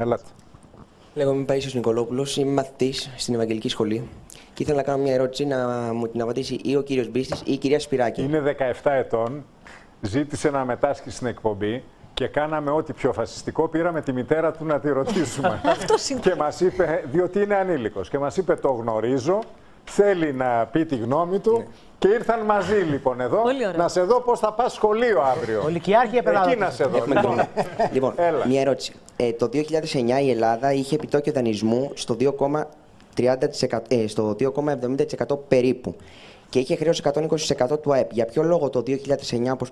Ελάτε. Λέγομαι Παΐσιος Νικολόπουλος, είμαι μαθητής στην Ευαγγελική Σχολή και ήθελα να κάνω μια ερώτηση να μου την απαντήσει ή ο κύριος Μπίστης ή η κυρία Σπυράκη. Είναι 17 ετών, ζήτησε να μετάσχει στην εκπομπή και κάναμε ό,τι πιο φασιστικό. Πήραμε τη μητέρα του να τη ρωτήσουμε. Και μας είπε, διότι είναι ανήλικος, και μας είπε: το γνωρίζω, θέλει να πει τη γνώμη του. Ναι. Και ήρθαν μαζί λοιπόν εδώ να σε δω πώς θα πας σχολείο αύριο. Ολυκιάρχη εκεί να σε δω. Λοιπόν, μια ερώτηση. Το 2009 η Ελλάδα είχε επιτόκιο δανεισμού στο 2,70% περίπου και είχε χρέος 120% του ΑΕΠ. Για ποιο λόγο το 2009, όπως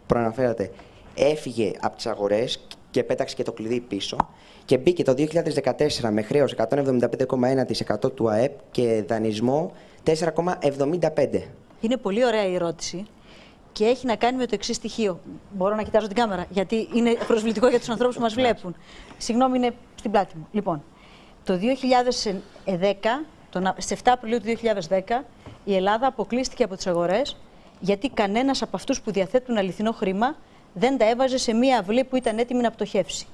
προαναφέρατε, έφυγε από τις αγορές και πέταξε και το κλειδί πίσω και μπήκε το 2014 με χρέος 175,1% του ΑΕΠ και δανεισμό 4,75%. Είναι πολύ ωραία η ερώτηση και έχει να κάνει με το εξής στοιχείο. Μπορώ να κοιτάζω την κάμερα, γιατί είναι προσβλητικό για τους ανθρώπους που μας βλέπουν. Συγγνώμη, είναι στην πλάτη μου. Λοιπόν, το 2010, στις 7 Απριλίου του 2010, η Ελλάδα αποκλείστηκε από τις αγορές, γιατί κανένας από αυτούς που διαθέτουν αληθινό χρήμα δεν τα έβαζε σε μία αυλή που ήταν έτοιμη να πτωχεύσει.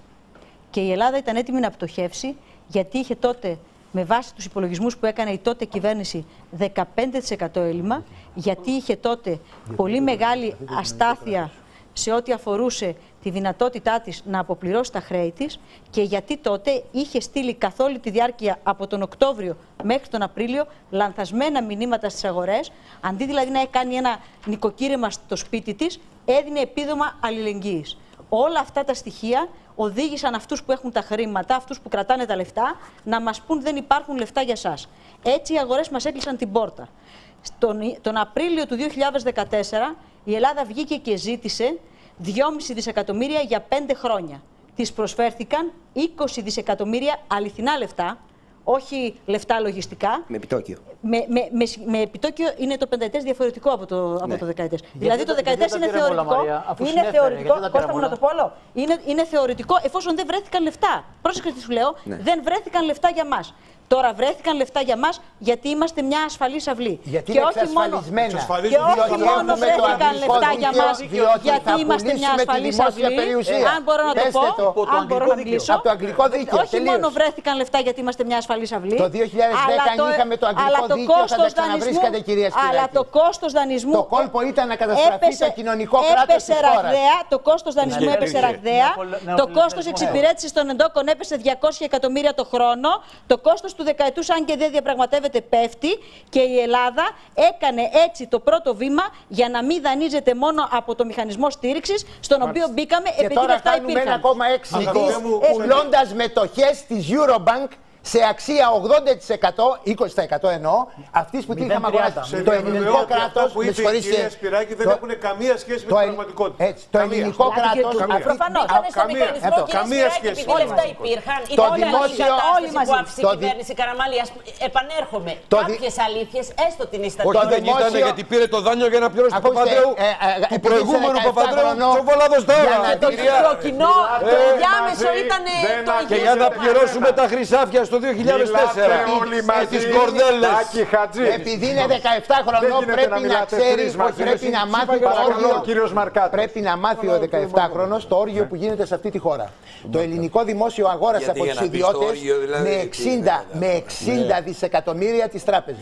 Και η Ελλάδα ήταν έτοιμη να πτωχεύσει, γιατί είχε τότε, με βάση τους υπολογισμούς που έκανε η τότε κυβέρνηση, 15% έλλειμμα, γιατί είχε τότε πολύ μεγάλη αστάθεια σε ό,τι αφορούσε τη δυνατότητά της να αποπληρώσει τα χρέη της και γιατί τότε είχε στείλει καθ' όλη τη διάρκεια από τον Οκτώβριο μέχρι τον Απρίλιο λανθασμένα μηνύματα στις αγορές, αντί δηλαδή να κάνει ένα νοικοκύρεμα στο σπίτι της, έδινε επίδομα αλληλεγγύης. Όλα αυτά τα στοιχεία οδήγησαν αυτούς που έχουν τα χρήματα, αυτούς που κρατάνε τα λεφτά, να μας πούν δεν υπάρχουν λεφτά για σας. Έτσι οι αγορές μας έκλεισαν την πόρτα. Τον Απρίλιο του 2014 η Ελλάδα βγήκε και ζήτησε 2,5 δισεκατομμύρια για 5 χρόνια. Της προσφέρθηκαν 20 δισεκατομμύρια αληθινά λεφτά, όχι λεφτά λογιστικά. Με επιτόκιο. Με επιτόκιο είναι το πενταετές διαφορετικό από το δεκαετές. Δηλαδή το δεκαετές είναι θεωρητικό. Είναι θεωρητικό. Κώστα μου να το πω όλο. Είναι θεωρητικό εφόσον δεν βρέθηκαν λεφτά. Πρόσεχε τι σου λέω. Δεν βρέθηκαν λεφτά για μας. Τώρα βρέθηκαν λεφτά για μας γιατί είμαστε μια ασφαλής αυλή. Γιατί και όχι μόνο βρέθηκαν λεφτά για μας γιατί είμαστε μια ασφαλής αυλή. Αν μπορώ να το πω, αν μπορώ να μιλήσω. Από το αγγλικό δίκαιο. Όχι μόνο βρέθηκαν λεφτά γιατί είμαστε μια ασφαλής αυλή. Το 2010 είχαμε το αγγλικό δίκαιο, θα τα ξαναβρίσκατε, κυρία Σπυράκη. Αλλά το κόστος δανεισμού. Το κόλπο ήταν να καταστραφεί το κοινωνικό κράτος της χώρας. Το κόστος δανεισμού έπεσε ραγδαία. Το κόστος εξυπηρέτησης των εντόκων έπεσε 200 εκατομμύρια το χρόνο. Το κόστος του δεκαετούς, αν και δεν διαπραγματεύεται, πέφτει και η Ελλάδα έκανε έτσι το πρώτο βήμα για να μην δανείζεται μόνο από το μηχανισμό στήριξης, στον οποίο μπήκαμε επειδή λεφτά υπήρχαν. Και τώρα κάνουμε 1,6 δις πουλώντας μετοχές της Eurobank σε αξία 80%, 20% εννοώ, αυτής που την είχαμε αγοράσει. Το ελληνικό κράτος, με συγχωρείτε, κυρία Σπυράκη, δεν έχουν καμία σχέση με την πραγματικότητα. Έτσι, το ελληνικό κράτος. Προφανώς. Καμία σχέση. Επειδή λεφτά υπήρχαν, το δημόσιο. Όλοι μαζί. Που άφησε η κυβέρνηση Καραμάλη, επανέρχομαι. Κάποιες αλήθειες, έστω την ιστατική. Όχι, δεν ήταν γιατί πήρε το δάνειο για να πληρώσει τον Παπανδρέου. Του προηγούμενου Παπανδρέου. Το Βολάδος τώρα. Το κοινό, το διάμεσο ήταν. Και για να πληρώσουμε τα χρυσάφια στο 2004 με τις κορδέλες. Επειδή είναι 17 χρονών πρέπει να ξέρει, πρέπει να μάθει το όργιο. Πρέπει να μάθει ο 17χρονος το όργιο που γίνεται σε αυτή τη χώρα. Το ελληνικό δημόσιο αγόρασε από τους ιδιώτες με 60 δισεκατομμύρια τις τράπεζες.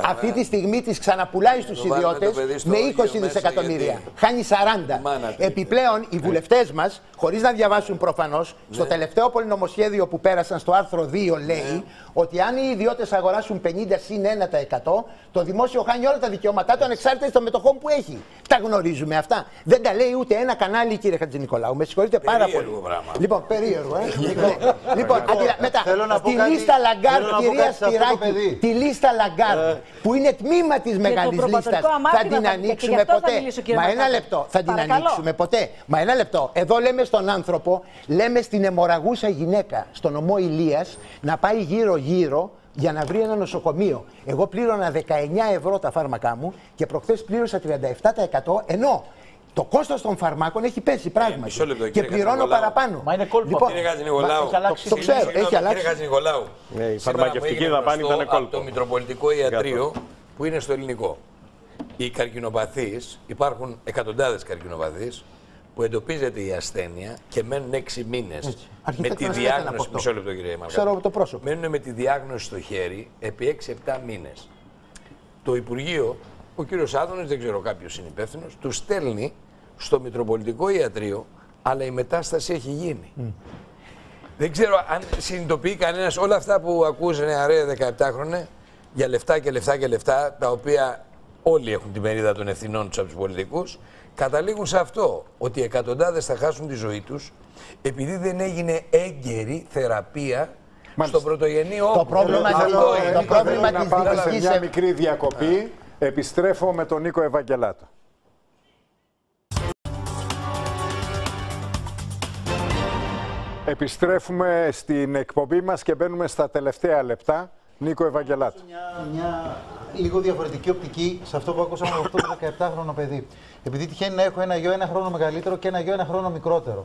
Αυτή τη στιγμή τις ξαναπουλάει στους ιδιώτες με 20 δισεκατομμύρια. Χάνει 40. Επιπλέον οι βουλευτές μας, χωρίς να διαβάσουν προφανώς, στο τελευταίο πολυνομοσχέδιο που πέρασαν στο άρθρο 2 λέει ότι αν οι ιδιώτες αγοράσουν 50-1%, το δημόσιο χάνει όλα τα δικαιώματά του ανεξάρτητα των μετοχών που έχει. Τα γνωρίζουμε αυτά. Δεν τα λέει ούτε ένα κανάλι, κύριε Χατζηνικολάου. Με συγχωρείτε πάρα πολύ. Λοιπόν, περίεργο, Λοιπόν, μετά, στη λίστα Λαγκάρντ, κυρία Σπυράκη, τη λίστα Λαγκάρντ, που είναι τμήμα της μεγάλης λίστας, θα την ανοίξουμε ποτέ. Μα ένα λεπτό, θα την ανοίξουμε ποτέ. Μα ένα λεπτό. Εδώ λέμε στον άνθρωπο, λέμε στην αιμορραγούσα γυναίκα, στον ομό Ηλίας, να πάει γύρω-γύρω για να βρει ένα νοσοκομείο. Εγώ πλήρωνα 19 ευρώ τα φάρμακά μου και προχθές πλήρωσα 37%, ενώ το κόστος των φαρμάκων έχει πέσει πράγματι. Και πληρώνω παραπάνω. Μα είναι κόλπο. Λοιπόν, κύριε Χατζηνικολάου, το ξέρω, έχει αλλάξει. Κύριε Χατζηνικολάου, η φαρμακευτική δαπάνη ήταν κόλπο. Το Μητροπολιτικό Ιατρείο που είναι στο ελληνικό. Οι καρκινοπαθείς, υπάρχουν εκατοντάδες καρκινοπαθείς που εντοπίζεται η ασθένεια και μένουν 6 μήνες με τη διάγνωση. Μισό λεπτό, κύριε Μαργάτη. Ξέρω το πρόσωπο. Μένουν με τη διάγνωση στο χέρι επί 6-7 μήνες. Το Υπουργείο, ο κύριος Άδωνης, δεν ξέρω κάποιος είναι υπεύθυνος, του στέλνει στο Μητροπολιτικό Ιατρείο, αλλά η μετάσταση έχει γίνει. Δεν ξέρω αν συνειδητοποιεί κανένας όλα αυτά που ακούσε νεαρέ 17χρονε για λεφτά και λεφτά και λεφτά, τα οποία όλοι έχουν τη μερίδα των ευθυνών τους από τους πολιτικούς, καταλήγουν σε αυτό, ότι εκατοντάδες θα χάσουν τη ζωή τους επειδή δεν έγινε έγκαιρη θεραπεία στον πρωτογενή όγκο. Το πρόβλημα να πάμε σε μια μικρή διακοπή. Επιστρέφω με τον Νίκο Ευαγγελάτο. Επιστρέφουμε στην εκπομπή μας και μπαίνουμε στα τελευταία λεπτά. Νίκο Ευαγγελάτο. Μια λίγο διαφορετική οπτική σε αυτό που ακούσαμε από αυτό το 17χρονο παιδί. Επειδή τυχαίνει να έχω ένα γιο 1 χρόνο μεγαλύτερο και ένα γιο 1 χρόνο μικρότερο.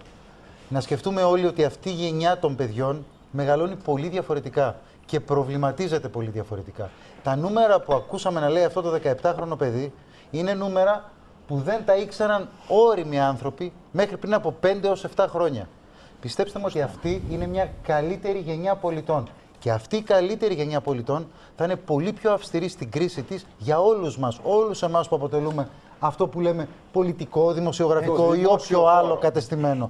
Να σκεφτούμε όλοι ότι αυτή η γενιά των παιδιών μεγαλώνει πολύ διαφορετικά και προβληματίζεται πολύ διαφορετικά. Τα νούμερα που ακούσαμε να λέει αυτό το 17χρονο παιδί είναι νούμερα που δεν τα ήξεραν όριμοι άνθρωποι μέχρι πριν από 5 έως 7 χρόνια. Πιστέψτε μου ότι αυτή είναι μια καλύτερη γενιά πολιτών. Και αυτή η καλύτερη γενιά πολιτών θα είναι πολύ πιο αυστηρή στην κρίση της για όλους μας, όλους εμάς που αποτελούμε αυτό που λέμε πολιτικό, δημοσιογραφικό ή όποιο άλλο κατεστημένο.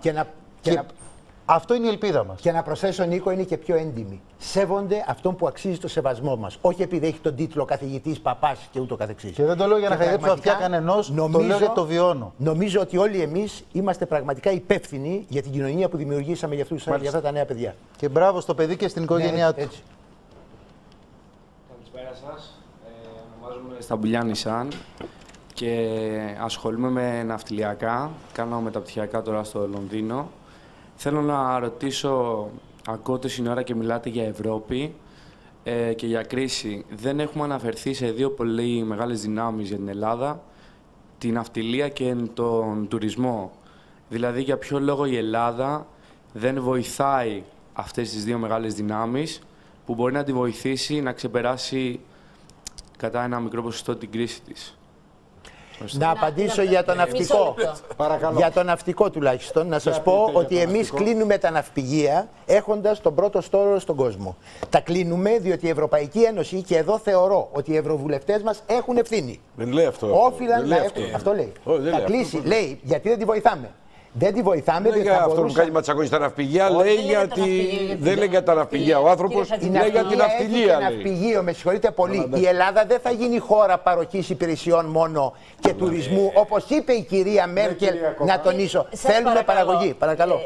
Αυτό είναι η ελπίδα μας. Και να προσθέσω, Νίκο, είναι και πιο έντιμοι. Σέβονται αυτόν που αξίζει το σεβασμό μας. Όχι επειδή έχει τον τίτλο καθηγητής, παπάς και ούτω καθεξής. Και δεν το λέω για να χαϊδέψω αυτιά κανενός, το λέω γιατί το βιώνω. Νομίζω ότι όλοι εμείς είμαστε πραγματικά υπεύθυνοι για την κοινωνία που δημιουργήσαμε για αυτά τα νέα παιδιά. Και μπράβο στο παιδί και στην οικογένειά του. Έτσι. Καλησπέρα σας. Ονομάζομαι Σταμπουλιάνη Σαν και ασχολούμαι με ναυτιλιακά. Κάνω μεταπτυχιακά τώρα στο Λονδίνο. Θέλω να ρωτήσω, ακούω τόση ώρα και μιλάτε για Ευρώπη και για κρίση. Δεν έχουμε αναφερθεί σε δύο πολύ μεγάλες δυνάμεις για την Ελλάδα, την ναυτιλία και τον τουρισμό. Δηλαδή, για ποιο λόγο η Ελλάδα δεν βοηθάει αυτές τις δύο μεγάλες δυνάμεις που μπορεί να τη βοηθήσει να ξεπεράσει κατά ένα μικρό ποσοστό την κρίση της. Να απαντήσω για το ναυτικό. Για το ναυτικό τουλάχιστον. Να σας πω ότι εμείς κλείνουμε τα ναυπηγεία έχοντας τον πρώτο στόλο στον κόσμο. Τα κλείνουμε διότι η Ευρωπαϊκή Ένωση, και εδώ θεωρώ ότι οι ευρωβουλευτές μας έχουν ευθύνη. Δεν λέει αυτό. Όφυλαν να έχουν. Αυτό λέει. Θα κλείσει. Λέει γιατί δεν τη βοηθάμε. Δεν τη βοηθάμε. Δεν για αυτό που κάνει ματσακόνι στα ναυπηγεία, λέει γιατί. Δεν λέει για τα ναυπηγεία. Ο άνθρωπος λέει για την ναυτιλία. Έχει ναυπηγείο, με συγχωρείτε πολύ. Η Ελλάδα δεν θα γίνει χώρα παροχής υπηρεσιών μόνο και τουρισμού. Όπως είπε η κυρία Μέρκελ, να τονίσω. Θέλουμε παραγωγή. Παρακαλώ.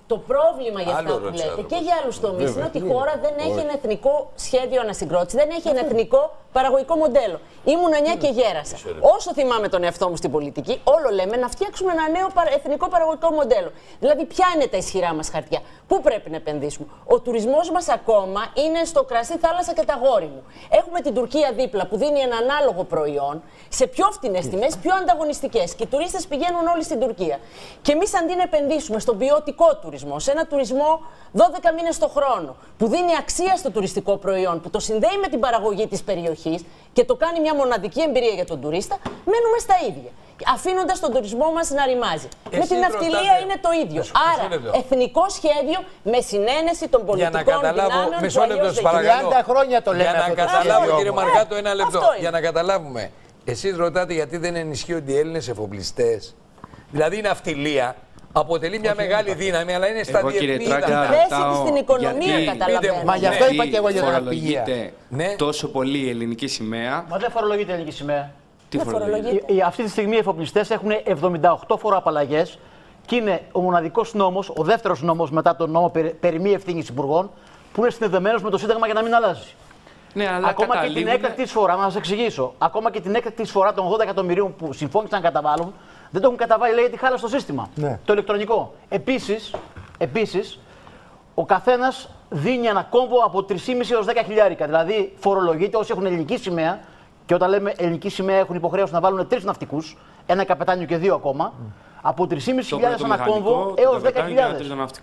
Το πρόβλημα για αυτά που λέτε και για άλλους τομείς είναι ότι η χώρα δεν έχει ένα εθνικό σχέδιο ανασυγκρότησης, δεν έχει ένα εθνικό παραγωγικό μοντέλο. Ήμουν 9 και γέρασα. Όσο θυμάμαι τον εαυτό μου στην πολιτική, όλο λέμε να φτιάξουμε ένα νέο εθνικό παραγωγικό μοντέλο. Δηλαδή, ποια είναι τα ισχυρά μας χαρτιά, πού πρέπει να επενδύσουμε. Ο τουρισμός μας ακόμα είναι στο κρασί, θάλασσα και τα γόρι μου. Έχουμε την Τουρκία δίπλα που δίνει ένα ανάλογο προϊόν σε πιο φτηνές τιμές, πιο ανταγωνιστικές. Και οι τουρίστες πηγαίνουν όλοι στην Τουρκία. Και εμείς αντί να επενδύσουμε στον ποιοτικό τουρισμό, σε ένα τουρισμό 12 μήνες το χρόνο, που δίνει αξία στο τουριστικό προϊόν, που το συνδέει με την παραγωγή της περιοχής και το κάνει μια μοναδική εμπειρία για τον τουρίστα, μένουμε στα ίδια. Αφήνοντας τον τουρισμό μας να ρημάζει. Με την ναυτιλία είναι το ίδιο. Άρα, εθνικό σχέδιο με συνένεση των πολιτικών δυνάμεων. Μισό λεπτό, σας παρακαλώ. 30 χρόνια το λέμε. Για να καταλάβουμε, κύριε Μαργάτο, ένα λεπτό. Για να καταλάβουμε. Εσείς ρωτάτε γιατί δεν ενισχύονται οι Έλληνες εφοπλιστές. Δηλαδή η ναυτιλία αποτελεί μια μεγάλη δύναμη, αλλά είναι στα διεθνή. Τη θέση της στην οικονομία, καταλαβαίνετε. Μα γι' αυτό είπα και εγώ για την ναυπηγεία. Τόσο πολύ η ελληνική σημαία. Μα δεν φορολογείται η ελληνική σημαία. Τι φορολογείται? Αυτή τη στιγμή οι εφοπλιστές έχουν 78 φοροαπαλλαγές και είναι ο μοναδικός νόμος, ο δεύτερος νόμος μετά τον νόμο περί μη ευθύνης υπουργών, που είναι συνδεδεμένος με το Σύνταγμα για να μην αλλάζει. Ναι, αλλά ακόμα και την έκτακτη εισφορά, να σας εξηγήσω, ακόμα και την έκτακτη εισφορά των 80 εκατομμυρίων που συμφώνησαν να καταβάλουν, δεν το έχουν καταβάλει, λέει, γιατί χάλασε το σύστημα. Ναι. Το ηλεκτρονικό. Επίσης, ο καθένας δίνει ένα κόμβο από 3,5 έως 10 χιλιάρικα. Δηλαδή, φορολογείται όσοι έχουν ελληνική σημαία, και όταν λέμε ελληνική σημαία έχουν υποχρέωση να βάλουν 3 ναυτικούς, ένα καπετάνιο και 2 ακόμα, από 3.500 ένα κόμβο έως 10.000.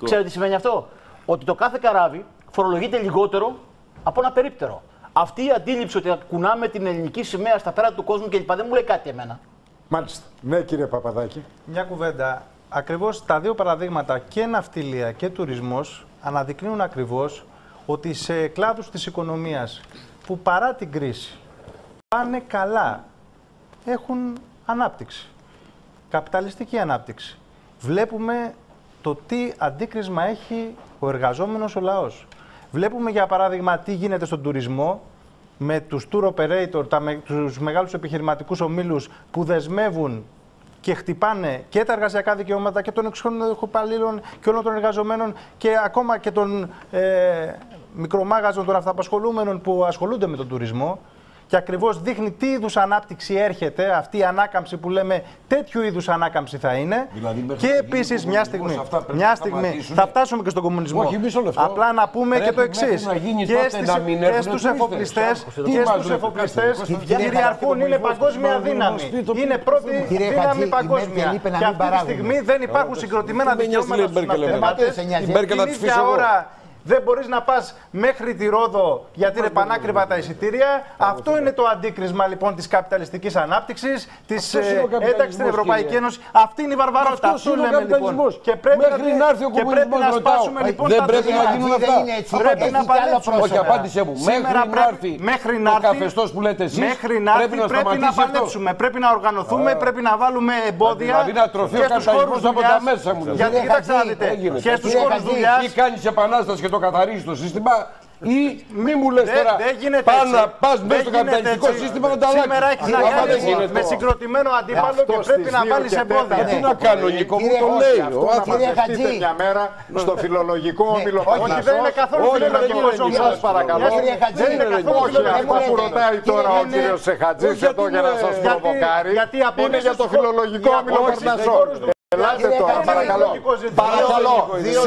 Ξέρετε τι σημαίνει αυτό? Ότι το κάθε καράβι φορολογείται λιγότερο από ένα περίπτερο. Αυτή η αντίληψη ότι κουνάμε την ελληνική σημαία στα πέρα του κόσμου κλπ. Δεν μου λέει κάτι εμένα. Μάλιστα. Ναι, κύριε Παπαδάκη. Μια κουβέντα. ακριβώς τα δύο παραδείγματα, και ναυτιλία και τουρισμός, αναδεικνύουν ακριβώς ότι σε κλάδους της οικονομίας που παρά την κρίση πάνε καλά, έχουν ανάπτυξη, καπιταλιστική ανάπτυξη. Βλέπουμε το τι αντίκρισμα έχει ο εργαζόμενος ο λαός. Βλέπουμε για παράδειγμα τι γίνεται στον τουρισμό με τους tour operator, τους μεγάλους επιχειρηματικούς ομίλους που δεσμεύουν και χτυπάνε και τα εργασιακά δικαιώματα και των εξωτερικών και όλων των εργαζομένων και ακόμα και των μικρομάγαζων, των αυταπασχολούμενων που ασχολούνται με τον τουρισμό. Και ακριβώς δείχνει τι είδους ανάπτυξη έρχεται, αυτή η ανάκαμψη που λέμε, τέτοιου είδους ανάκαμψη θα είναι. Δηλαδή, και επίσης μια στιγμή θα φτάσουμε και στον κομμουνισμό. Όχι, μισό λεπτό. Απλά να πούμε και το εξής. Και στους εφοπλιστές, κυριαρχούν, είναι παγκόσμια δύναμη. Είναι πρώτη δύναμη παγκόσμια. Και αυτή τη στιγμή δεν υπάρχουν συγκροτημένα δικαιώματα στους ναυτιλιώτες. Την ίδια ώρα δεν μπορείς να πας μέχρι τη Ρόδο γιατί είναι πανάκριβα τα εισιτήρια. Αυτό είναι το αντίκρισμα λοιπόν της καπιταλιστικής ανάπτυξης, της ένταξης στην Ευρωπαϊκή Ένωση. Αυτή είναι η βαρβαρότητα. Αυτό λέμε λοιπόν. Και πρέπει να σπάσουμε λοιπόν δεν πρέπει να γίνουν αυτά. Πρέπει να παλέψουμε. Όχι, απάντησέ μου. Μέχρι να έρθει ο καθεστώς που λέτε εσείς, πρέπει να παλέψουμε. Πρέπει να οργανωθούμε, πρέπει να βάλουμε εμπόδια. Δηλαδή να τρωθεί ο καπιταλισμός από τα μέσα μου. Γιατί κοιτάξτε να δείτε, και στους χώρους δουλειάς. Ή κάνεις επανάσταση και το καθαρίζει το σύστημα, ή μη μου λες τώρα πας μέσα στο καπιταλιστικό σύστημα να τα αλλάξεις. Σήμερα έχεις να κάνεις με συγκροτημένο αντίπαλο και πρέπει να βάλεις εμπόδια. Τι να κάνω, Νίκο, μου το λέει. Κύριε Χατζή, μια μέρα στο φιλολογικό όμιλο. Όχι, δεν είναι καθόλου φιλολογικό όμιλο. Σας παρακαλώ. Δεν είναι καθόλου φιλολογικό. Αυτό που ρωτάει τώρα ο κύριος Χατζής εδώ για να σας προβοκάρει είναι για το φιλολογικό όμιλο Παρνασσό. Ελάτε τώρα, παρακαλώ.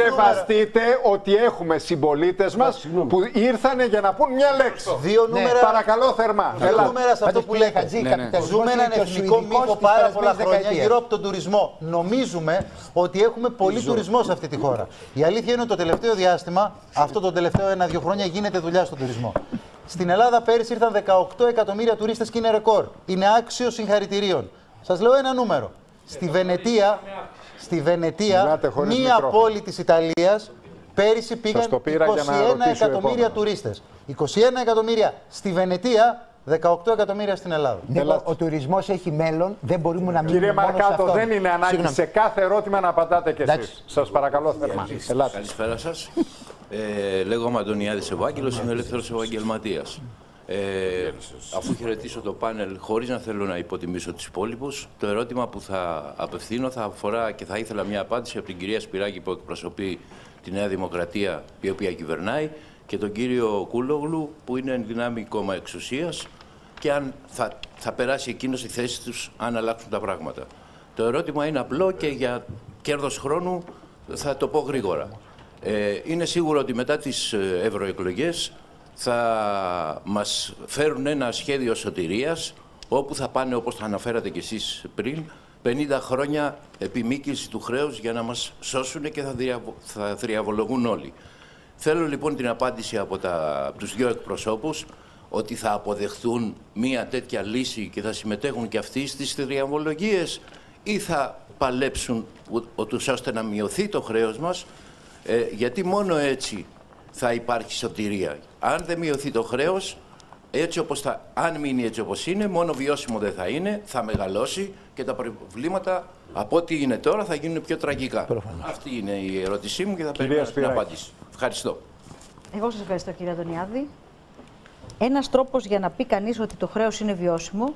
Σεβαστείτε ότι έχουμε συμπολίτες μας που ήρθανε για να πούν μια λέξη. Δύο νούμερα. Παρακαλώ θερμά. Δύο νούμερα σε αυτό που λέει Χατζή. Ζούμε έναν εθνικό μύθο πάρα πολλά χρόνια γύρω από τον τουρισμό. Νομίζουμε ότι έχουμε πολύ τουρισμό σε αυτή τη χώρα. Η αλήθεια είναι ότι το τελευταίο διάστημα, αυτό το τελευταίο 1-2 χρόνια, γίνεται δουλειά στον τουρισμό. Στην Ελλάδα πέρυσι ήρθαν 18 εκατομμύρια τουρίστες και είναι ρεκόρ. Είναι άξιο συγχαρητηρίων. Σας λέω ένα νούμερο. Στη Βενετία, μία πόλη της Ιταλίας, πέρυσι πήγαν 21 εκατομμύρια τουρίστες. 21 εκατομμύρια στη Βενετία, 18 εκατομμύρια στην Ελλάδα. Ο τουρισμός έχει μέλλον, δεν μπορούμε να μείνουμε. Κύριε Μαρκάτο, δεν είναι ανάγκη σε κάθε ερώτημα να απαντάτε κι εσείς. Σας παρακαλώ θερμά. Καλησπέρα σας. Λέγομαι Αντωνιάδης Ευάγγελος, είμαι ελεύθερος επαγγελματίας. Αφού χαιρετήσω το πάνελ, χωρίς να θέλω να υποτιμήσω τους υπόλοιπους, το ερώτημα που θα απευθύνω θα αφορά και θα ήθελα μια απάντηση από την κυρία Σπυράκη που εκπροσωπεί τη Νέα Δημοκρατία, η οποία κυβερνάει, και τον κύριο Κούλογλου που είναι εν δυνάμει κόμμα εξουσίας, και αν θα περάσει εκείνος η θέση τους αν αλλάξουν τα πράγματα. Το ερώτημα είναι απλό και για κέρδος χρόνου θα το πω γρήγορα. Είναι σίγουρο ότι μετά τις ευρωεκλογές θα μας φέρουν ένα σχέδιο σωτηρίας, όπου θα πάνε, όπως θα αναφέρατε κι εσείς πριν, 50 χρόνια επιμήκυνση του χρέους για να μας σώσουν και θα θριαβολογούν όλοι. Θέλω λοιπόν την απάντηση από τους δύο εκπροσώπους, ότι θα αποδεχθούν μία τέτοια λύση και θα συμμετέχουν και αυτοί στις θριαβολογίες, ή θα παλέψουν ώστε να μειωθεί το χρέος μας, γιατί μόνο έτσι θα υπάρχει σωτηρία. Αν δεν μειωθεί το χρέος, αν μείνει έτσι όπως είναι, μόνο βιώσιμο δεν θα είναι, θα μεγαλώσει και τα προβλήματα από ό,τι είναι τώρα θα γίνουν πιο τραγικά. Αυτή είναι η ερώτησή μου και θα περιμένω την απάντηση. Ευχαριστώ. Εγώ σας ευχαριστώ, κύριε Αντωνιάδη. Ένας τρόπος για να πει κανείς ότι το χρέος είναι βιώσιμο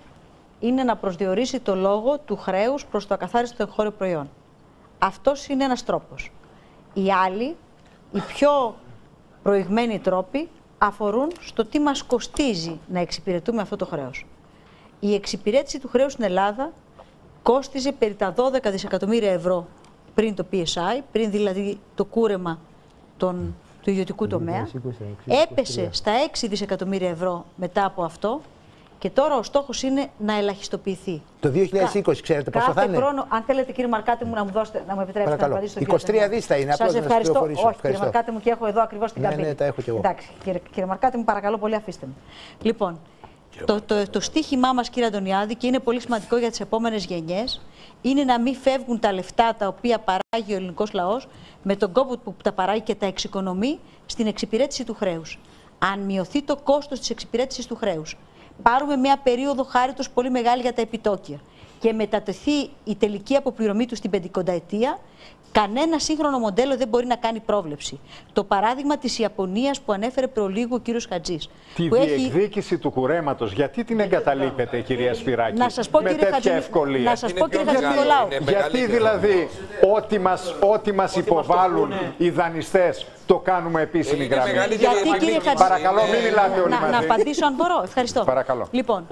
είναι να προσδιορίσει το λόγο του χρέους προς το ακαθάριστο εγχώριο προϊόν. Αυτός είναι ένας τρόπος. Οι άλλοι, οι πιο προηγμένοι τρόποι, αφορούν στο τι μας κοστίζει να εξυπηρετούμε αυτό το χρέος. Η εξυπηρέτηση του χρέους στην Ελλάδα κόστιζε περί τα 12 δισεκατομμύρια ευρώ πριν το PSI, πριν δηλαδή το κούρεμα του ιδιωτικού τομέα. Έπεσε στα 6 δισεκατομμύρια ευρώ μετά από αυτό και τώρα ο στόχος είναι να ελαχιστοποιηθεί. Το 2020 ξέρετε πόσο θα είναι? Χρόνο, αν θέλετε κύριε Μαρκάτη μου να μου επιτρέψετε να απαντήσω στον κύριο 23 δις θα είναι. Σας ευχαριστώ. Όχι κύριε Μαρκάτη μου, και έχω εδώ ακριβώς την καμπύλη. Ναι, τα έχω κι εγώ. Εντάξει κύριε Μαρκάτη μου, παρακαλώ πολύ, αφήστε με. Λοιπόν, το στίχημά μας κύριε Αντωνιάδη, και είναι πολύ σημαντικό για τις επόμενες γενιές, είναι να μην φεύγουν τα λεφτά τα οποία παράγει ο ελληνικός λαός με τον κόπο που τα παράγει και τα εξοικονομεί στην εξυπηρέτηση του χρέους. Αν μειωθεί το κόστος της εξυπηρέτησης του χρέους, πάρουμε μια περίοδο χάριτος πολύ μεγάλη για τα επιτόκια και μετατεθεί η τελική αποπληρωμή του στην 50ετία, κανένα σύγχρονο μοντέλο δεν μπορεί να κάνει πρόβλεψη. Το παράδειγμα της Ιαπωνίας που ανέφερε προλίγου ο κύριος Χατζής. Τη διεκδίκηση του κουρέματος, γιατί την εγκαταλείπετε, κυρία Σπυράκη, να σας πω, με τέτοια ευκολία? Να σας πω, κύριε Χατζηνικολάου. Γιατί δηλαδή ό,τι μας υποβάλλουν οι δανειστές το κάνουμε επίσημη γραμμή? Γιατί, κύριε παρακαλώ, μην μιλάτε όλοι μαζί. Να απαντήσω αν μπορώ. Ευχαριστώ. Παρακαλώ. Λοιπόν,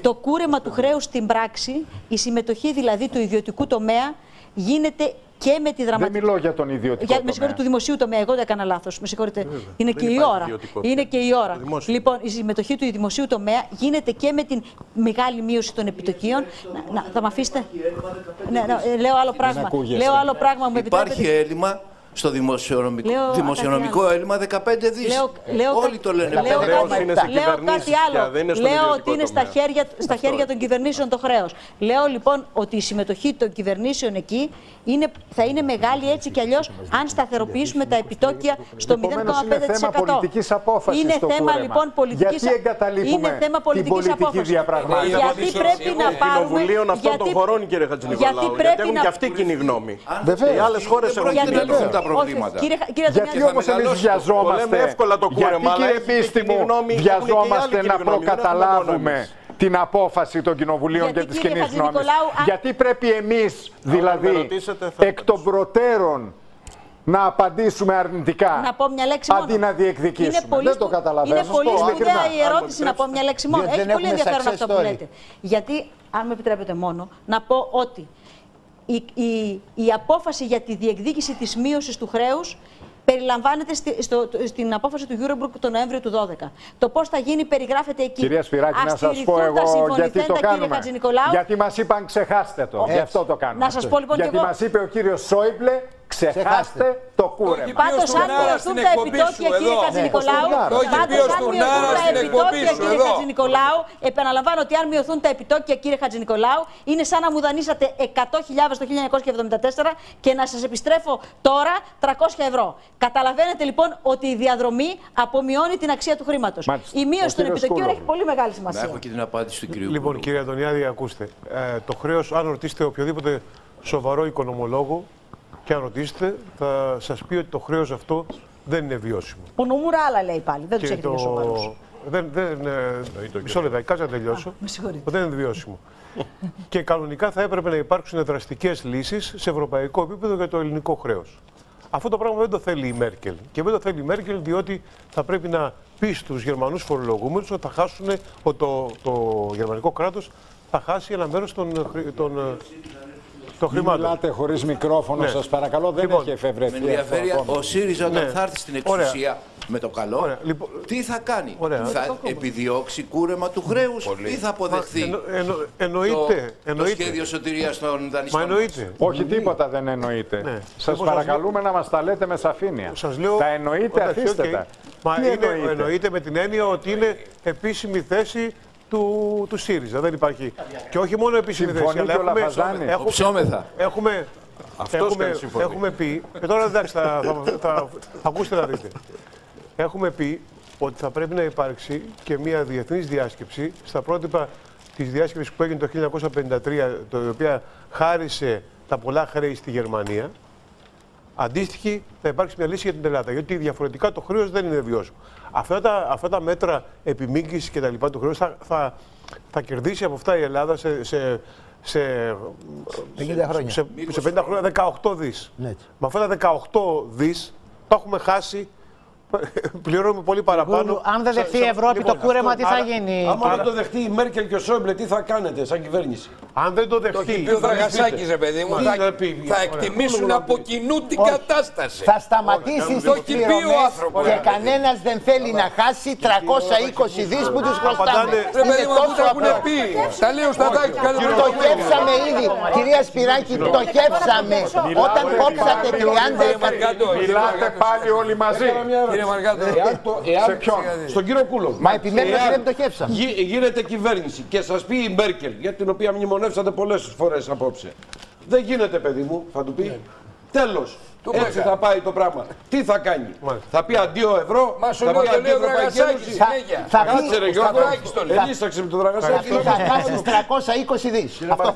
το κούρεμα του χρέους στην πράξη, η συμμετοχή δηλαδή του ιδιωτικού τομέα, γίνεται και με τη δραματική. Δεν μιλώ για τον ιδιωτικό τομέα. Με συγχωρείτε, του δημοσίου τομέα. Εγώ δεν έκανα λάθος. Με συγχωρείτε. Είναι και η ώρα. Είναι και η ώρα. Λοιπόν, η συμμετοχή του δημοσίου τομέα γίνεται και με την μεγάλη μείωση των επιτοκίων. Θα με αφήσετε? Λέω άλλο πράγμα. Λέω άλλο πράγμα. Υπάρχει έλλειμμα στο δημοσιονομικό έλλειμμα 15 δις. Όλοι το λένε. Λέω κάτι άλλο. Λέω ότι είναι στα χέρια των κυβερνήσεων το χρέος. Λέω λοιπόν ότι η συμμετοχή των κυβερνήσεων εκεί θα είναι μεγάλη έτσι κι αλλιώς αν σταθεροποιήσουμε τα επιτόκια στο 0,5%. Είναι θέμα πολιτικής απόφασης. Είναι θέμα λοιπόν πολιτικής απόφασης. Γιατί εγκαταλείπουμε την πολιτική διαπραγμάτευση? Γιατί πρέπει να πάρουμε. Κοινοβουλίων αυτών των χωρών, κύριε Χατζηνικολάου. Γιατί έχουν και αυτή κοινή γνώμη. Οι άλλες χώρες έχουν τα προβλήματα. Γιατί όμως εμείς βιαζόμαστε? Γιατί, κύριε Πίστη μου, βιαζόμαστε να προκαταλάβουμε την απόφαση των κοινοβουλίων και της κοινής γνώμης? Γιατί πρέπει εμείς, δηλαδή, εκ των προτέρων να απαντήσουμε αρνητικά, να πω μια λέξη μόνο, αντί να διεκδικήσουμε? Δεν το καταλαβαίνω. Είναι πολύ σπουδαία η ερώτηση, να πω μια λέξη μόνο. Έχει πολύ ενδιαφέρον αυτό που λέτε. Γιατί, αν με επιτρέπετε μόνο, να πω ότι η απόφαση για τη διεκδίκηση της μείωσης του χρέους περιλαμβάνεται στην απόφαση του Eurogroup το Νοέμβριο του 2012. Το πώς θα γίνει περιγράφεται εκεί. Κυρία Σπυράκη, να σας πω εγώ γιατί το κάνουμε. Γιατί μας είπαν ξεχάστε το. Γι' αυτό το κάνουμε. Να σας πω λοιπόν γιατί μας είπε ο κύριος Σόιμπλε, ξεχάστε το κούρεμα. Πάντως αν μειωθούν τα επιτόκια, κύριε Χατζηνικολάου, επαναλαμβάνω ότι αν μειωθούν τα επιτόκια, κύριε Χατζηνικολάου, είναι σαν να μου δανείσατε 100.000 το 1974 και να σας επιστρέφω τώρα 300 ευρώ. Καταλαβαίνετε λοιπόν ότι η διαδρομή απομειώνει την αξία του χρήματος. Η μείωση των επιτοκίων έχει πολύ μεγάλη σημασία. Να έχω και την απάντηση του κυρίου. Λοιπόν, κύριε Αντωνιάδη, ακούστε. Το χρέος, αν ρωτήσετε οποιοδήποτε σοβαρό οικονομολόγο, και αν ρωτήσετε, θα σας πει ότι το χρέος αυτό δεν είναι βιώσιμο. Ο Νομούρα άλλα λέει πάλι, δεν τους έχετε για σοβαρούς. Μισό λεπτό, κάτσε να τελειώσω. Δεν είναι βιώσιμο. Και κανονικά θα έπρεπε να υπάρξουν δραστικές λύσεις σε ευρωπαϊκό επίπεδο για το ελληνικό χρέος. Αυτό το πράγμα δεν το θέλει η Μέρκελ. Και δεν το θέλει η Μέρκελ διότι θα πρέπει να πει στους Γερμανούς φορολογούμενους ότι θα χάσουν, το γερμανικό κράτος θα χάσει ένα μέρος των χρημάτων. Μιλάτε χωρίς μικρόφωνο, σας παρακαλώ, δεν έχει εφευρεθεί. Με ενδιαφέρει ο ΣΥΡΙΖΑ όταν θα έρθει στην εξουσία με το καλό, τι θα κάνει? Θα επιδιώξει κούρεμα του χρέους ή θα αποδεχθεί το σχέδιο σωτηρίας των δανειστών? Όχι, τίποτα δεν εννοείται. Σας παρακαλούμε να μας τα λέτε με σαφήνεια. Τα εννοείτε, αφήστε τα. Μα εννοείται με την έννοια ότι είναι επίσημη θέση του ΣΥΡΙΖΑ. Δεν υπάρχει. Και όχι μόνο επίσημη θέση, αλλά έχουμε πει, και τώρα εντάξει θα ακούσετε να δείτε. Έχουμε πει ότι θα πρέπει να υπάρξει και μια διεθνής διάσκεψη στα πρότυπα της διάσκεψης που έγινε το 1953, το οποία χάρισε τα πολλά χρέη στη Γερμανία. Αντίστοιχη θα υπάρξει μια λύση για την Ελλάδα, γιατί διαφορετικά το χρέος δεν είναι βιώσιμο. Αυτά τα μέτρα επιμήκυσης και τα λοιπά του χρέους θα κερδίσει από αυτά η Ελλάδα σε 50 χρόνια. Σε 50 χρόνια 18 δις. Με αυτά τα 18 δις τα έχουμε χάσει. Πληρώνουμε πολύ παραπάνω. Αν δεν δεχτεί η Ευρώπη το κούρεμα, τι θα γίνει? Αν δεν το δεχτεί η Μέρκελ και ο Σόιμπλε, τι θα κάνετε σαν κυβέρνηση? Αν δεν το δεχτεί. Το έχει πει ο Δραγασάκης, ρε παιδί μου, θα εκτιμήσουν από κοινού την κατάσταση. Θα σταματήσει τις πληρωμές και κανένας δεν θέλει να χάσει 320 δις που τους χρωστάμε. Ρε παιδί μου, αυτό έχουν πει. Τα λέω στα δάκρυα. Πτωχεύσαμε ήδη. Κυρία Σπυράκη, πτωχεύσαμε. Όταν κόψατε 30. Μιλάτε πάλι όλοι μαζί. Στον κύριο Κούλο. Μα επιμένετε ότι δεν πτωχεύσαμε. Γίνεται κυβέρνηση και σας πει η Μέρκελ, για την οποία μνημονεύσατε πολλές φορές απόψε, Δεν γίνεται, παιδί μου, θα του πει. Τέλος. Έτσι θα πάει το πράγμα. Τι θα κάνει, θα πει αντίο ευρώ, θα πει αντίο Ευρωπαϊκή Ένωση. Κάτσε ρε Γιώργο, ενίσταξε με τον Δραγασάκη. Θα χάσεις 320 δις. Αυτό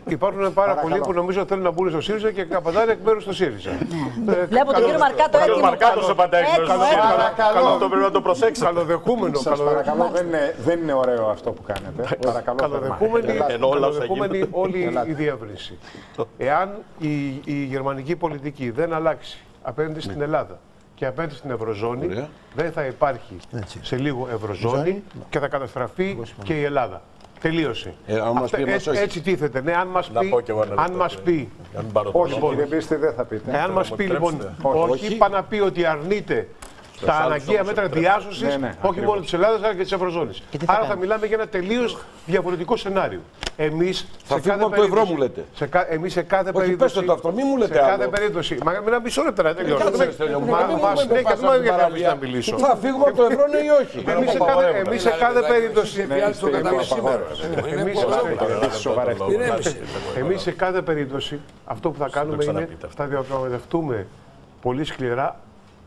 υπάρχουν πάρα πολλοί που νομίζω θέλουν να μπουν στο ΣΥΡΙΖΑ και καπατάνε εκ μέρους στο ΣΥΡΙΖΑ. Βλέπω τον κύριο Μαρκάτο έτοιμο. Ο Μαρκάτος σε απαντάει εκ μέρους του ΣΥΡΙΖΑ. Αυτό πρέπει να το προσέξετε. Καλοδεχούμενο. Σας παρακαλώ, δεν είναι ωραίο αυτό που κάνετε. Καλοδεχούμενη όλη η διεύρυνση. Εάν η γερμανική πολιτική δεν αλλάξει απέναντι στην Ελλάδα και απέναντι στην Ευρωζώνη, δεν θα υπάρχει σε λίγο Ευρωζώνη και θα καταστραφεί και η Ελλάδα. Τελείωσε. Έτσι τίθεται. Ναι, αν μας πει. Όχι, κύριε Μπίστη, δεν θα πείτε. Αν μας πει λοιπόν όχι, πάει να πει ότι αρνείται τα αναγκαία μέτρα διάσωσης, όχι μόνο της Ελλάδας αλλά και της Ευρωζώνης. Άρα θα μιλάμε για ένα τελείως διαφορετικό σενάριο. Εμείς θα φύγουμε από το ευρώ, μου λέτε. Εμείς σε κάθε περίπτωση. Πέστε το αυτό, μη μου λέτε άλλο. Σε κάθε περίπτωση. Μα με ένα μισό λεπτό να τελειώσω. Μα συνέχεια δεν με ενδιαφέρει να μιλήσω. Θα φύγουμε από το ευρώ, ναι ή όχι. Εμείς σε κάθε περίπτωση. Εμείς σε κάθε περίπτωση αυτό που θα κάνουμε είναι θα διαπραγματευτούμε πολύ σκληρά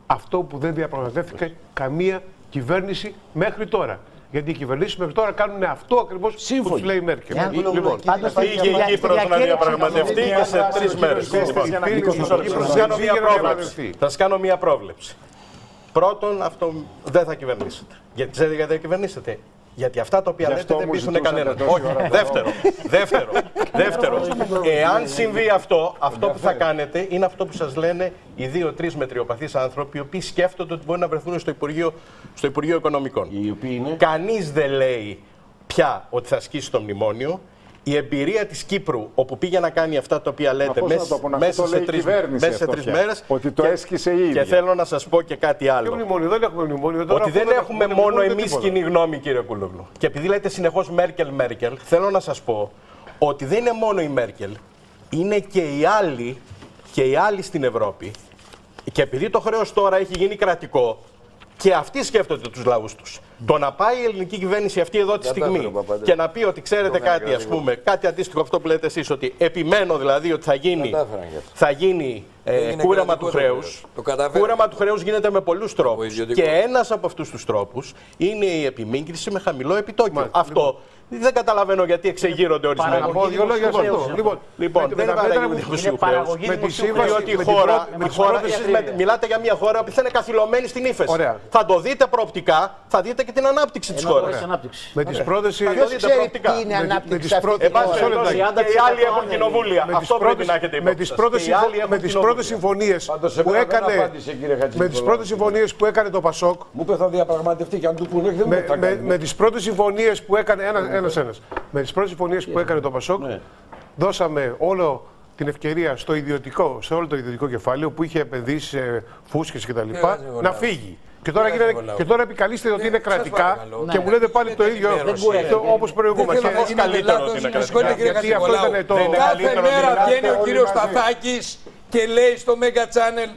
αυτό που δεν διαπραγματεύτηκε καμία κυβέρνηση μέχρι τώρα. Γιατί οι κυβερνήσεις μέχρι τώρα κάνουν αυτό ακριβώς που τους λέει η Μέρκελ. Λοιπόν, πήγε η Κύπρος να διαπραγματευτεί και σε 3 μέρες. Θα σας κάνω μία πρόβλεψη. Πρώτον, αυτό δεν θα κυβερνήσετε. Γιατί ξέρετε γιατί δεν κυβερνήσετε. Γιατί αυτά τα οποία λέτε δεν πείσουν κανέναν. Όχι. Δεύτερο. Εάν συμβεί αυτό που θα κάνετε είναι αυτό που σας λένε οι 2-3 μετριοπαθείς άνθρωποι, οι οποίοι σκέφτονται ότι μπορεί να βρεθούν στο Υπουργείο Οικονομικών. Κανείς δεν λέει πια ότι θα ασκήσει το μνημόνιο. Η εμπειρία της Κύπρου, όπου πήγε να κάνει αυτά τα οποία λέτε μέσα σε 3 μέρες. Ότι το έσκησε η ίδια. Και θέλω να σας πω και κάτι άλλο. Ότι δεν έχουμε μόνο εμείς κοινή γνώμη, κύριε Κούλογλου. Και επειδή λέτε συνεχώς Μέρκελ, θέλω να σας πω ότι δεν είναι μόνο η Μέρκελ, είναι και οι άλλοι στην Ευρώπη. Και επειδή το χρέος τώρα έχει γίνει κρατικό, και αυτοί σκέφτονται τους λαούς τους. Το να πάει η ελληνική κυβέρνηση αυτή εδώ τη στιγμή και να πει ότι ξέρετε κάτι, ας πούμε, κάτι αντίστοιχο αυτό που λέτε εσείς, ότι επιμένω δηλαδή ότι θα γίνει κούρεμα του χρέους. Κούρεμα του χρέους γίνεται με πολλούς τρόπους. Και ένας από αυτούς τους τρόπους είναι η επιμίκριση με χαμηλό επιτόκιο. Αυτό δεν καταλαβαίνω γιατί εξεγείρονται ορισμένοι. Λοιπόν, δεν είναι παραγωγή δημοσίου χρέους. Διότι η χώρα, μιλάτε για μια χώρα που θα είναι καθυλωμένη στην ύφεση. Θα το δείτε προοπτικά, θα δείτε και την ανάπτυξη της χώρας. Με τις πρώτες είναι ανάπτυξη. Και οι άλλοι έχουν κοινοβούλια. Αυτό πρέπει να έχετε υπόψη. Με τις πρώτες συμφωνίες που έκανε το Πασόκ. Μου είπε θα διαπραγματευτεί και αν του πούνε δεν μου τα κάνει. Με τις πρώτες συμφωνίες που έκανε με τις πρώτες συμφωνίες που έκανε το Πασόκ, δώσαμε όλο την ευκαιρία σε όλο το ιδιωτικό κεφάλαιο που είχε επενδύσει σε φούσκες κτλ. Να φύγει. Και τώρα επικαλείστε ότι είναι κρατικά και μου λέτε πάλι το ίδιο όπως προηγούμενα. Γιατί αυτό ήταν το. Κάθε μέρα βγαίνει ο κύριος Σταθάκης και λέει στο Mega Channel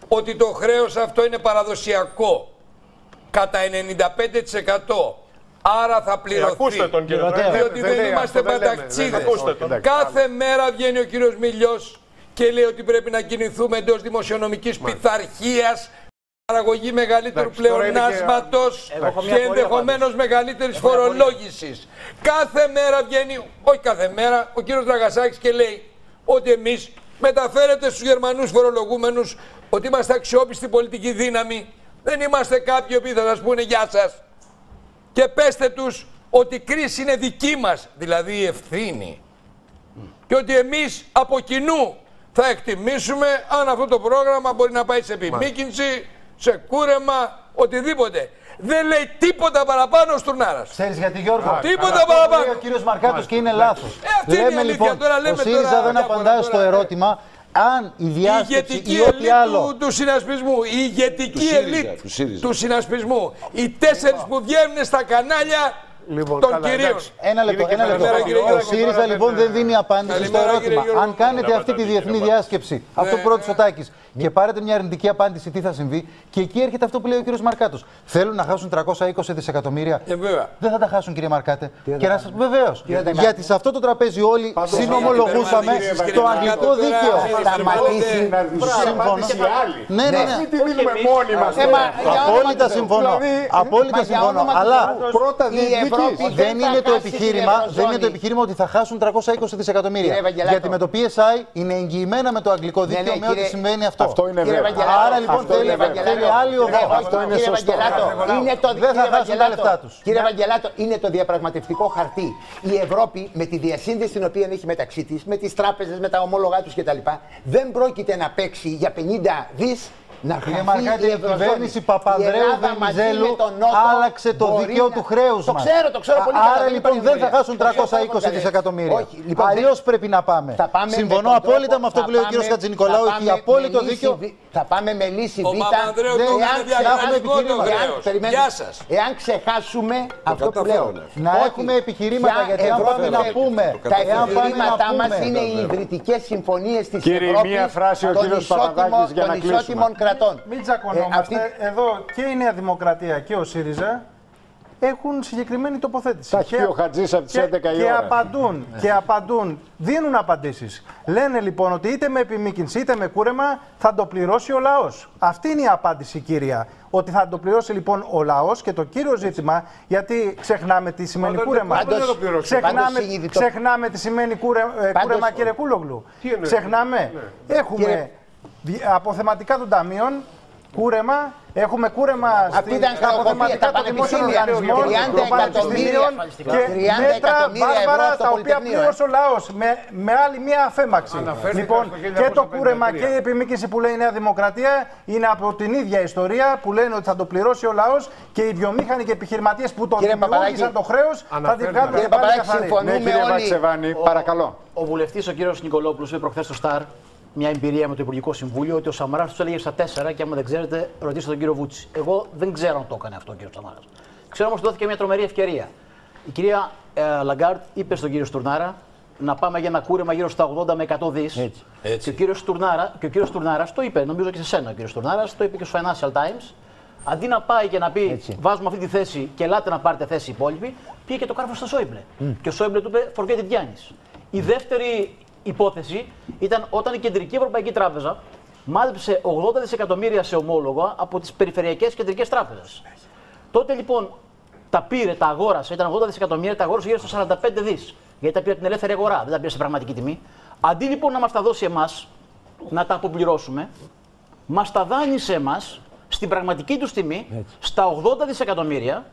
ότι το χρέος αυτό είναι παραδοσιακό. Κατά 95%. Άρα θα πληρωθεί. Ακούστε τον κύριο. Διότι δεν είμαστε παταξίδες. Κάθε μέρα βγαίνει ο κύριος Μιλιός και λέει ότι πρέπει να κινηθούμε εντός δημοσιονομικής πειθαρχίας, παραγωγή μεγαλύτερου πλεονάσματος και ενδεχομένως μεγαλύτερης φορολόγησης. Κάθε μέρα βγαίνει, όχι κάθε μέρα, ο κύριος Δραγασάκης και λέει ότι εμείς μεταφέρετε στους Γερμανούς φορολογούμενους ότι είμαστε αξιόπιστη πολιτική δύναμη. Δεν είμαστε κάποιοι που θα σας πούνε γεια σας. Και πέστε τους ότι η κρίση είναι δική μας, δηλαδή η ευθύνη. Και ότι εμείς από κοινού θα εκτιμήσουμε αν αυτό το πρόγραμμα μπορεί να πάει σε επιμήκυνση, σε κούρεμα, οτιδήποτε. Δεν λέει τίποτα παραπάνω ο Στουρνάρας. Ξέρεις γιατί, Γιώργο? Τίποτα παραπάνω. Λέει ο κύριος Μαρκάτος και είναι λάθος. Λέμε λοιπόν, ο ΣΥΡΙΖΑ δεν απαντάει στο ερώτημα αν η διάσκεψη ή ό,τι άλλο. Του συνασπισμού, η ηγετική ελίτ του συνασπισμού, οι 4 που βγαίνουν στα κανάλια Λοιπόν, των κυρίων. Ένα λεπτό. Ο ΣΥΡΙΖΑ λοιπόν δεν δίνει απάντηση στο ερώτημα. Αν κάνετε αυτή τη διεθνή διάσκεψη, αυτό που ρώτησε ο Τάκης, και πάρετε μια αρνητική απάντηση, τι θα συμβεί, και εκεί έρχεται αυτό που λέει ο κύριος Μαρκάτος. Θέλουν να χάσουν 320 δισεκατομμύρια. Δεν θα τα χάσουν, κύριε Μαρκάτε. Και να σας βεβαίως. Γιατί σε αυτό το τραπέζι όλοι συνομολογούσαμε το αγγλικό δίκαιο. Σταματήσει να δημιουργήσει άλλοι. Ναι. Τι δίνουμε μόνοι μας. Απόλυτα συμφωνώ. Απόλυτα συμφωνώ. Αλλά δεν είναι το επιχείρημα ότι θα χάσουν 320 δισεκατομμύρια. Γιατί με το PSI είναι εγγυημένα με το αγγλικό δίκαιο με ό,τι συμβαίνει αυτό. Αυτό είναι βέβαιο. Άρα λοιπόν θέλει άλλη οδό. Αυτό είναι σωστό. Δεν θα χάσουν τα λεφτά τους. Κύριε Βαγγελάτο, είναι το διαπραγματευτικό χαρτί. Η Ευρώπη με τη διασύνδεση την οποία έχει μεταξύ της, με τις τράπεζες, με τα ομόλογά τους κτλ. Δεν πρόκειται να παίξει για 50 δις. Κύριε Μαρκάτη, η κυβέρνηση Παπανδρέου Βενιζέλου άλλαξε το δίκαιο του χρέους μας. Το ξέρω πολύ καλά. Άρα λοιπόν δεν θα χάσουν 320 δισεκατομμύρια. Αλλιώς πρέπει να πάμε. Συμφωνώ απόλυτα με αυτό που λέει ο κύριος Χατζηνικολάου, έχει απόλυτο δίκιο. Θα πάμε με λύση Β. Εάν ξεχάσουμε αυτό που λέω. Να έχουμε επιχειρήματα, γιατί αν πάμε να πούμε. Τα επιχειρήματά μας είναι οι ιδρυτικές συμφωνίες της Ευρώπης των ισότιμων κρατών. Μην τσακωνόμαστε. Εδώ και η Νέα Δημοκρατία και ο ΣΥΡΙΖΑ έχουν συγκεκριμένη τοποθέτηση. Τα έχει πει ο Χατζής από τις 11 η ώρα. Και απαντούν, δίνουν απαντήσεις. Λένε λοιπόν ότι είτε με επιμήκυνση είτε με κούρεμα θα το πληρώσει ο λαός. Αυτή είναι η απάντηση κύρια. Ότι θα το πληρώσει λοιπόν ο λαός, και το κύριο ζήτημα, γιατί ξεχνάμε τι σημαίνει κούρεμα. Ξεχνάμε τι σημαίνει κούρεμα, κύριε Κούλογλου. Ξεχνάμε. Έχουμε αποθεματικά των ταμείων, κούρεμα. Έχουμε κούρεμα στην αποθεματικά των δημόσιων οργανισμών, των πανεπιστημίων και μέτρα βάρβαρα τα οποία πλήρωσε ο λαός με άλλη μία αφέμαξη. Λοιπόν, και το κούρεμα και η επιμήκυνση που λέει η Νέα Δημοκρατία είναι από την ίδια ιστορία, που λένε ότι θα το πληρώσει ο λαός, και οι βιομήχανοι και επιχειρηματίες που τον δημιούργησαν το χρέος θα την κάνουν. Κύριε Παπαδάκη, παρακαλώ. Ο βουλευτής ο κύριος Νικολόπουλος είπε προχθές στο Σταρ μια εμπειρία με το Υπουργικό Συμβούλιο ότι ο Σαμαράς του έλεγε στα 4, και άμα δεν ξέρετε, ρωτήστε τον κύριο Βούτση. Εγώ δεν ξέρω αν το έκανε αυτό ο κύριος Σαμαράς. Ξέρω όμως ότι δόθηκε μια τρομερή ευκαιρία. Η κυρία Λαγκάρτ είπε στον κύριο Στουρνάρα να πάμε για ένα κούρεμα γύρω στα 80 με 100 δις. Και ο κύριος Στουρνάρας το είπε, νομίζω και σε σένα ο κύριος Στουρνάρας, το είπε και στο Financial Times. Αντί να πάει και να πει βάζουμε αυτή τη θέση και ελάτε να πάρετε θέση οι υπόλοιποι, πήγε και το κάρφο στο Σόιμπλε. Και ο Σόιμπλε του είπε forget it, Giannis. Η δεύτερη υπόθεση ήταν όταν η Κεντρική Ευρωπαϊκή Τράπεζα μάζεψε 80 δισεκατομμύρια σε ομόλογα από τις περιφερειακές κεντρικές τράπεζες. Τότε λοιπόν τα πήρε, τα αγόρασε, ήταν 80 δισεκατομμύρια, τα αγόρασε γύρω στα 45 δις. Γιατί τα πήρε την ελεύθερη αγορά, δεν τα πήρε σε πραγματική τιμή. Αντί λοιπόν να μας τα δώσει εμάς, να τα αποπληρώσουμε, μας τα δάνεισε εμάς στην πραγματική τους τιμή, στα 80 δισεκατομμύρια,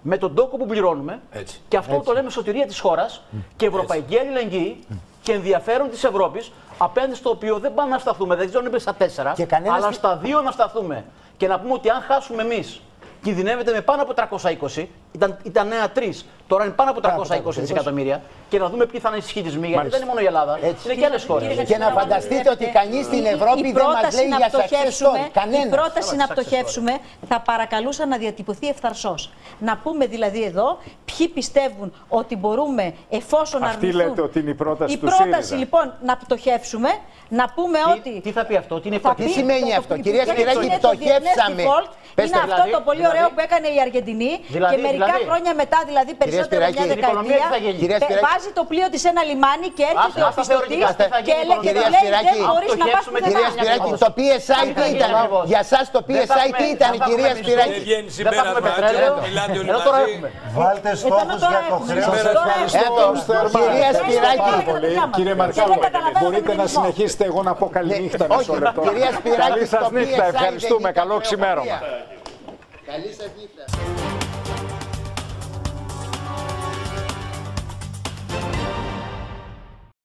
με τον τόκο που πληρώνουμε, και αυτό το λέμε σωτηρία της χώρας και ευρωπαϊκή αλληλεγγύη και ενδιαφέρον της Ευρώπης, απέναντι στο οποίο δεν πάμε να σταθούμε, δεν ξέρω αν είπε στα 4, αλλά στα 2 να σταθούμε και να πούμε ότι αν χάσουμε εμείς, κινδυνεύεται με πάνω από 320, ήταν νέα 3, τώρα είναι πάνω από 320 δισεκατομμύρια, και να δούμε ποιοι θα είναι οι συσχετισμοί, γιατί δεν είναι μόνο η Ελλάδα, είναι και άλλες χώρες. Και να φανταστείτε ότι κανείς στην Ευρώπη δεν μας λέει για success. Η πρόταση να πτωχεύσουμε θα παρακαλούσα να διατυπωθεί ευθαρσώς. Να πούμε δηλαδή εδώ ποιοι πιστεύουν ότι μπορούμε, εφόσον αρνηθούν. Αυτή λέτε ότι είναι η πρόταση του ΣΥΡΙΖΑ. Η πρόταση λοιπόν να πτωχεύσουμε, να πούμε ότι. Τι θα πει αυτό, τι σημαίνει αυτό, κυρία Σπυράκη, πτωχεύσαμε. Είναι αυτό το πολύ ωραίο που έκανε η Αργεντινή, και μερικά χρόνια μετά, δηλαδή περισσότερο μια δεκαετία, βάζει το πλοίο της σε ένα λιμάνι και έρχεται ο πιστωτής και λέει δεν μπορείς να πας πουθενά. Κυρία Σπυράκη, το PSI τι ήταν, για σας το PSI τι ήταν, κυρία Σπυράκη? Δεν θα έχουμε πετρέλαιο, εδώ τώρα έχουμε. Βάλτε στόχους για το χρέος. Κυρία Σπυράκη. Κύριε Μαρκάλο, μπορείτε να συνεχίσετε, εγώ να πω καληνύχτα μισό λεπτό. Κυρία Σπυράκη, καλή σας νύχτα, ευχαριστούμε, καλό ξημέρωμα. Καλή σας νύχτα.